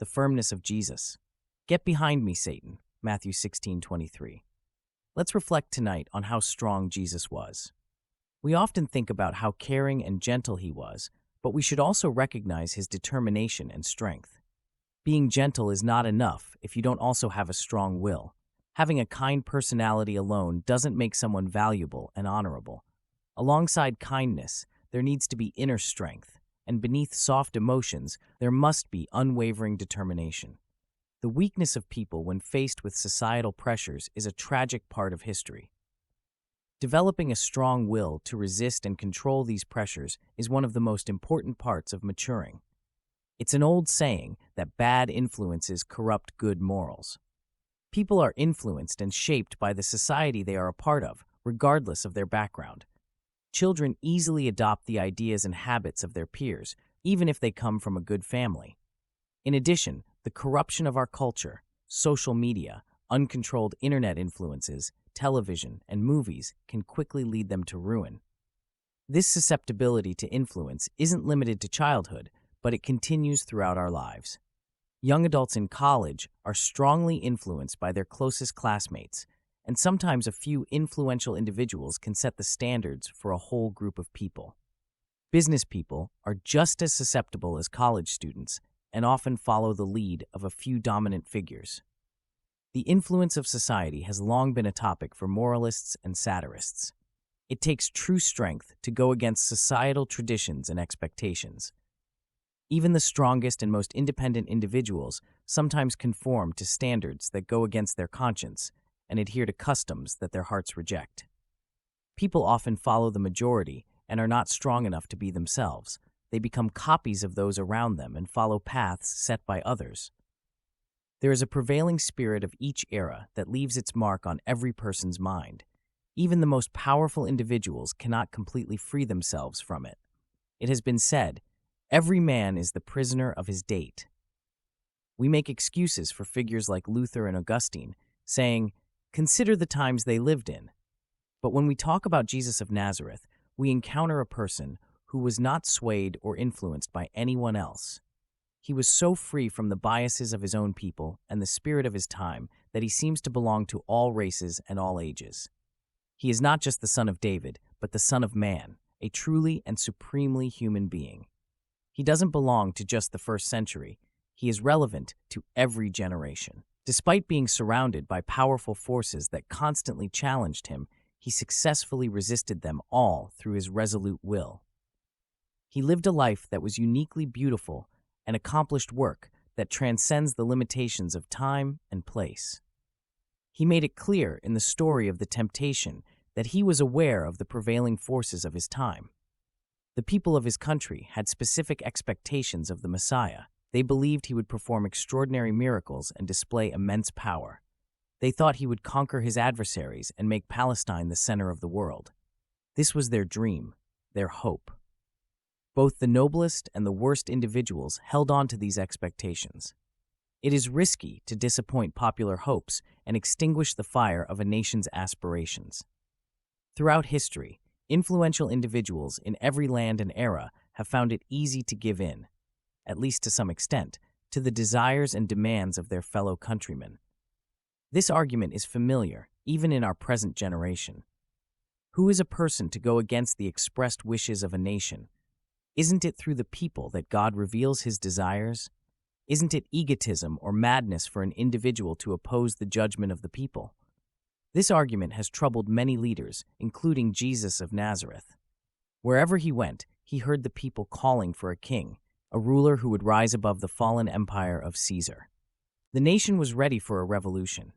the firmness of Jesus. Get behind me, Satan. Matthew 16:23. Let's reflect tonight on how strong Jesus was. We often think about how caring and gentle he was, but we should also recognize his determination and strength. Being gentle is not enough if you don't also have a strong will. Having a kind personality alone doesn't make someone valuable and honorable. Alongside kindness, there needs to be inner strength, and beneath soft emotions, there must be unwavering determination. The weakness of people when faced with societal pressures is a tragic part of history. Developing a strong will to resist and control these pressures is one of the most important parts of maturing. It's an old saying that bad influences corrupt good morals. People are influenced and shaped by the society they are a part of, regardless of their background. Children easily adopt the ideas and habits of their peers, even if they come from a good family. In addition, the corruption of our culture, social media, uncontrolled internet influences, television, and movies can quickly lead them to ruin. This susceptibility to influence isn't limited to childhood, but it continues throughout our lives. Young adults in college are strongly influenced by their closest classmates, and sometimes a few influential individuals can set the standards for a whole group of people. Business people are just as susceptible as college students and often follow the lead of a few dominant figures. The influence of society has long been a topic for moralists and satirists. It takes true strength to go against societal traditions and expectations. Even the strongest and most independent individuals sometimes conform to standards that go against their conscience and adhere to customs that their hearts reject. People often follow the majority and are not strong enough to be themselves. They become copies of those around them and follow paths set by others. There is a prevailing spirit of each era that leaves its mark on every person's mind. Even the most powerful individuals cannot completely free themselves from it. It has been said, every man is the prisoner of his date. We make excuses for figures like Luther and Augustine, saying, consider the times they lived in. But when we talk about Jesus of Nazareth, we encounter a person who was not swayed or influenced by anyone else. He was so free from the biases of his own people and the spirit of his time that he seems to belong to all races and all ages. He is not just the Son of David, but the Son of Man, a truly and supremely human being. He doesn't belong to just the first century. He is relevant to every generation. Despite being surrounded by powerful forces that constantly challenged him, he successfully resisted them all through his resolute will. He lived a life that was uniquely beautiful and accomplished work that transcends the limitations of time and place. He made it clear in the story of the temptation that he was aware of the prevailing forces of his time. The people of his country had specific expectations of the Messiah. They believed he would perform extraordinary miracles and display immense power. They thought he would conquer his adversaries and make Palestine the center of the world. This was their dream, their hope. Both the noblest and the worst individuals held on to these expectations. It is risky to disappoint popular hopes and extinguish the fire of a nation's aspirations. Throughout history, influential individuals in every land and era have found it easy to give in, at least to some extent, to the desires and demands of their fellow countrymen. This argument is familiar, even in our present generation. Who is a person to go against the expressed wishes of a nation? Isn't it through the people that God reveals his desires? Isn't it egotism or madness for an individual to oppose the judgment of the people? This argument has troubled many leaders, including Jesus of Nazareth. Wherever he went, he heard the people calling for a king, a ruler who would rise above the fallen empire of Caesar. The nation was ready for a revolution.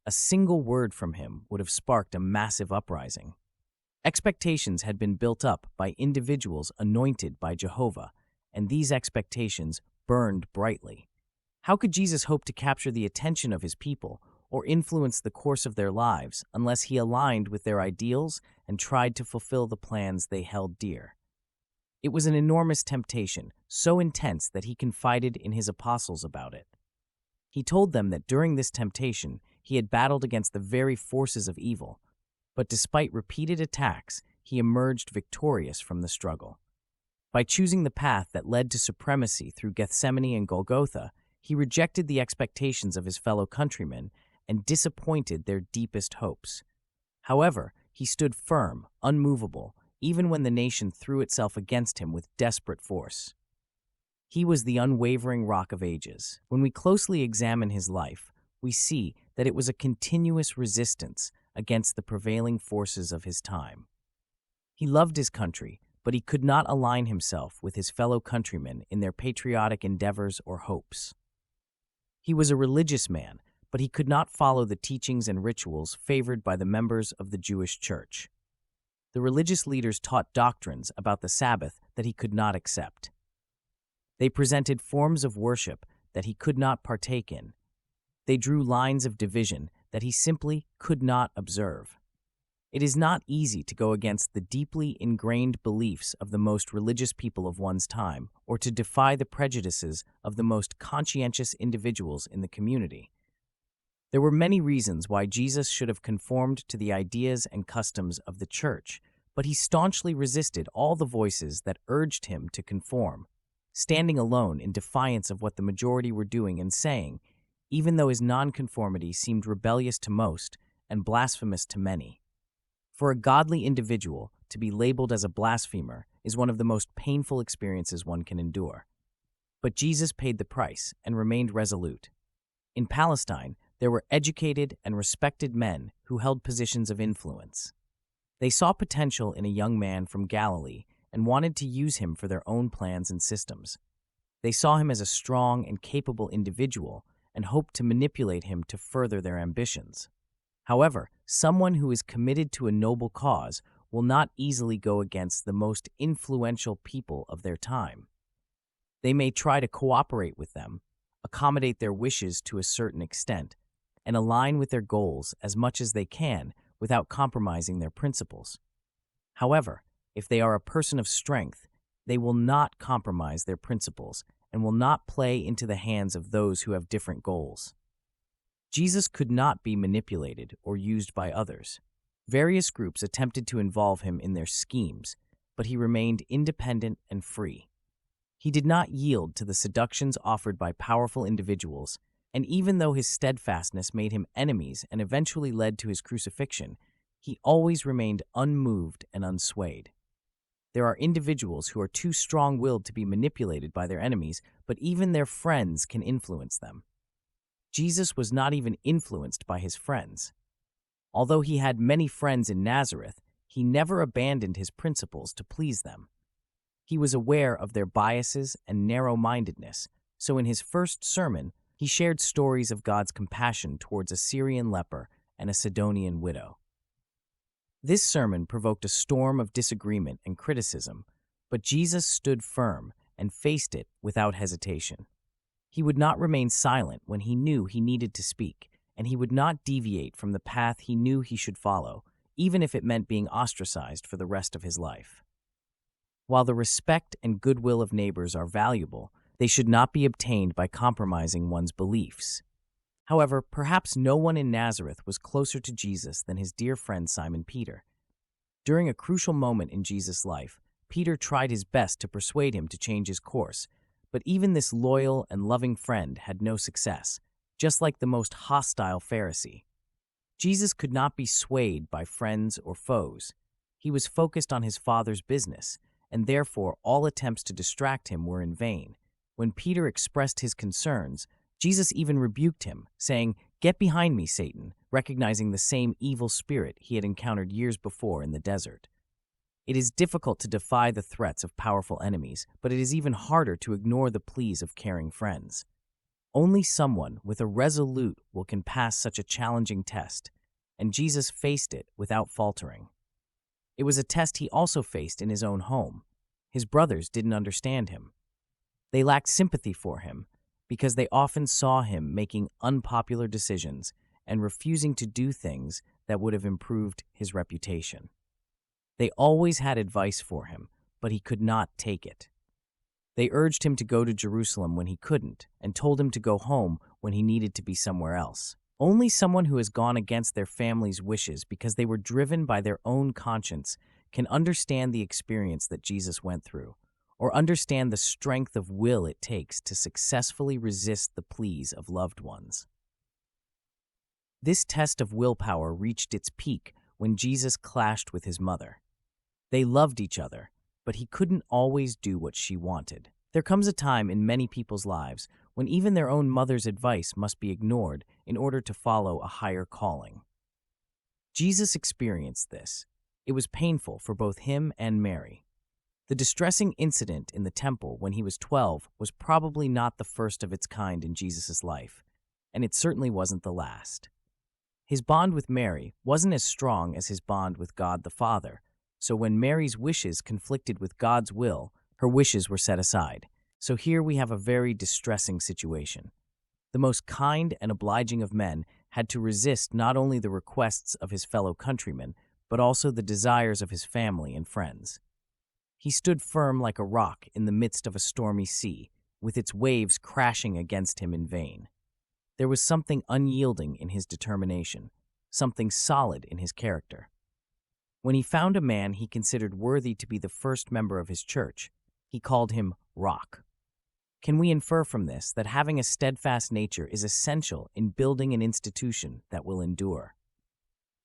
A single word from him would have sparked a massive uprising. Expectations had been built up by individuals anointed by Jehovah, and these expectations burned brightly. How could Jesus hope to capture the attention of his people or influence the course of their lives unless he aligned with their ideals and tried to fulfill the plans they held dear? It was an enormous temptation, so intense that he confided in his apostles about it. He told them that during this temptation, he had battled against the very forces of evil, but despite repeated attacks, he emerged victorious from the struggle. By choosing the path that led to supremacy through Gethsemane and Golgotha, He rejected the expectations of his fellow countrymen and disappointed their deepest hopes. However, he stood firm, unmovable, even when the nation threw itself against him with desperate force. He was the unwavering Rock of Ages. When we closely examine his life, we see that it was a continuous resistance against the prevailing forces of his time. He loved his country, but he could not align himself with his fellow countrymen in their patriotic endeavors or hopes. He was a religious man, but he could not follow the teachings and rituals favored by the members of the Jewish church. The religious leaders taught doctrines about the Sabbath that he could not accept. They presented forms of worship that he could not partake in. They drew lines of division that he simply could not observe. It is not easy to go against the deeply ingrained beliefs of the most religious people of one's time, or to defy the prejudices of the most conscientious individuals in the community. There were many reasons why Jesus should have conformed to the ideas and customs of the church, but he staunchly resisted all the voices that urged him to conform, standing alone in defiance of what the majority were doing and saying, even though his nonconformity seemed rebellious to most and blasphemous to many. For a godly individual, to be labeled as a blasphemer is one of the most painful experiences one can endure. But Jesus paid the price and remained resolute. In Palestine, there were educated and respected men who held positions of influence. They saw potential in a young man from Galilee and wanted to use him for their own plans and systems. They saw him as a strong and capable individual and hoped to manipulate him to further their ambitions. However, someone who is committed to a noble cause will not easily go against the most influential people of their time. They may try to cooperate with them, accommodate their wishes to a certain extent, and align with their goals as much as they can without compromising their principles. However, if they are a person of strength, they will not compromise their principles and will not play into the hands of those who have different goals. Jesus could not be manipulated or used by others. Various groups attempted to involve him in their schemes, but he remained independent and free. He did not yield to the seductions offered by powerful individuals, and even though his steadfastness made him enemies and eventually led to his crucifixion, he always remained unmoved and unswayed. There are individuals who are too strong-willed to be manipulated by their enemies, but even their friends can influence them. Jesus was not even influenced by his friends. Although he had many friends in Nazareth, he never abandoned his principles to please them. He was aware of their biases and narrow-mindedness, so in his first sermon, he shared stories of God's compassion towards a Syrian leper and a Sidonian widow. This sermon provoked a storm of disagreement and criticism, but Jesus stood firm and faced it without hesitation. He would not remain silent when he knew he needed to speak, and he would not deviate from the path he knew he should follow, even if it meant being ostracized for the rest of his life. While the respect and goodwill of neighbors are valuable, they should not be obtained by compromising one's beliefs. However, perhaps no one in Nazareth was closer to Jesus than his dear friend Simon Peter. During a crucial moment in Jesus' life, Peter tried his best to persuade him to change his course, but even this loyal and loving friend had no success, just like the most hostile Pharisee. Jesus could not be swayed by friends or foes. He was focused on his Father's business, and therefore all attempts to distract him were in vain. When Peter expressed his concerns, Jesus even rebuked him, saying, "Get behind me, Satan," recognizing the same evil spirit he had encountered years before in the desert. It is difficult to defy the threats of powerful enemies, but it is even harder to ignore the pleas of caring friends. Only someone with a resolute will can pass such a challenging test, and Jesus faced it without faltering. It was a test he also faced in his own home. His brothers didn't understand him. They lacked sympathy for him because they often saw him making unpopular decisions and refusing to do things that would have improved his reputation. They always had advice for him, but he could not take it. They urged him to go to Jerusalem when he couldn't, and told him to go home when he needed to be somewhere else. Only someone who has gone against their family's wishes because they were driven by their own conscience can understand the experience that Jesus went through. or understand the strength of will it takes to successfully resist the pleas of loved ones. This test of willpower reached its peak when Jesus clashed with his mother. They loved each other, but he couldn't always do what she wanted. There comes a time in many people's lives when even their own mother's advice must be ignored in order to follow a higher calling. Jesus experienced this. It was painful for both him and Mary. The distressing incident in the temple when he was 12 was probably not the first of its kind in Jesus' life, and it certainly wasn't the last. His bond with Mary wasn't as strong as his bond with God the Father, so when Mary's wishes conflicted with God's will, her wishes were set aside. So here we have a very distressing situation. The most kind and obliging of men had to resist not only the requests of his fellow countrymen, but also the desires of his family and friends. He stood firm like a rock in the midst of a stormy sea, with its waves crashing against him in vain. There was something unyielding in his determination, something solid in his character. When he found a man he considered worthy to be the first member of his church, he called him Rock. Can we infer from this that having a steadfast nature is essential in building an institution that will endure?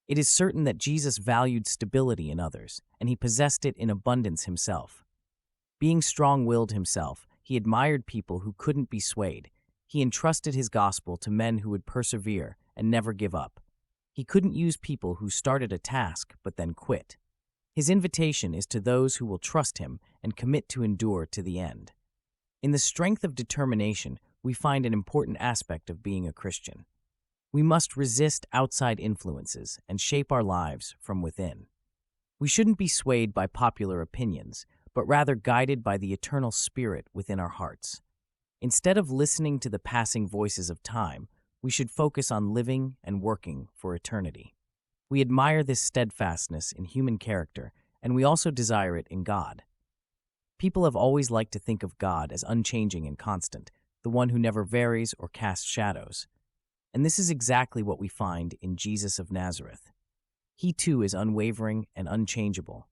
It is certain that Jesus valued stability in others, and he possessed it in abundance himself. Being strong-willed himself, he admired people who couldn't be swayed. He entrusted his gospel to men who would persevere and never give up. He couldn't use people who started a task but then quit. His invitation is to those who will trust him and commit to endure to the end. In the strength of determination, we find an important aspect of being a Christian. We must resist outside influences and shape our lives from within. We shouldn't be swayed by popular opinions, but rather guided by the eternal spirit within our hearts. Instead of listening to the passing voices of time, we should focus on living and working for eternity. We admire this steadfastness in human character, and we also desire it in God. People have always liked to think of God as unchanging and constant, the one who never varies or casts shadows. And this is exactly what we find in Jesus of Nazareth. He too is unwavering and unchangeable.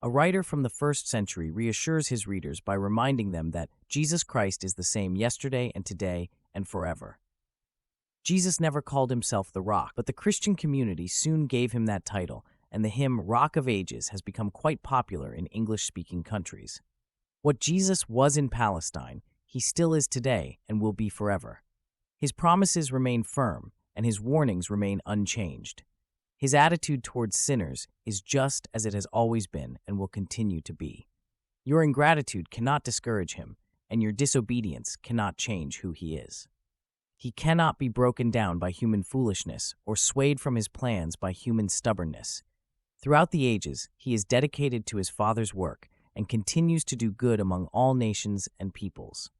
A writer from the 1st century reassures his readers by reminding them that Jesus Christ is the same yesterday and today and forever. Jesus never called himself the Rock, but the Christian community soon gave him that title, and the hymn Rock of Ages has become quite popular in English-speaking countries. What Jesus was in Palestine, he still is today and will be forever. His promises remain firm, and his warnings remain unchanged. His attitude towards sinners is just as it has always been and will continue to be. Your ingratitude cannot discourage him, and your disobedience cannot change who he is. He cannot be broken down by human foolishness or swayed from his plans by human stubbornness. Throughout the ages, he is dedicated to his Father's work and continues to do good among all nations and peoples.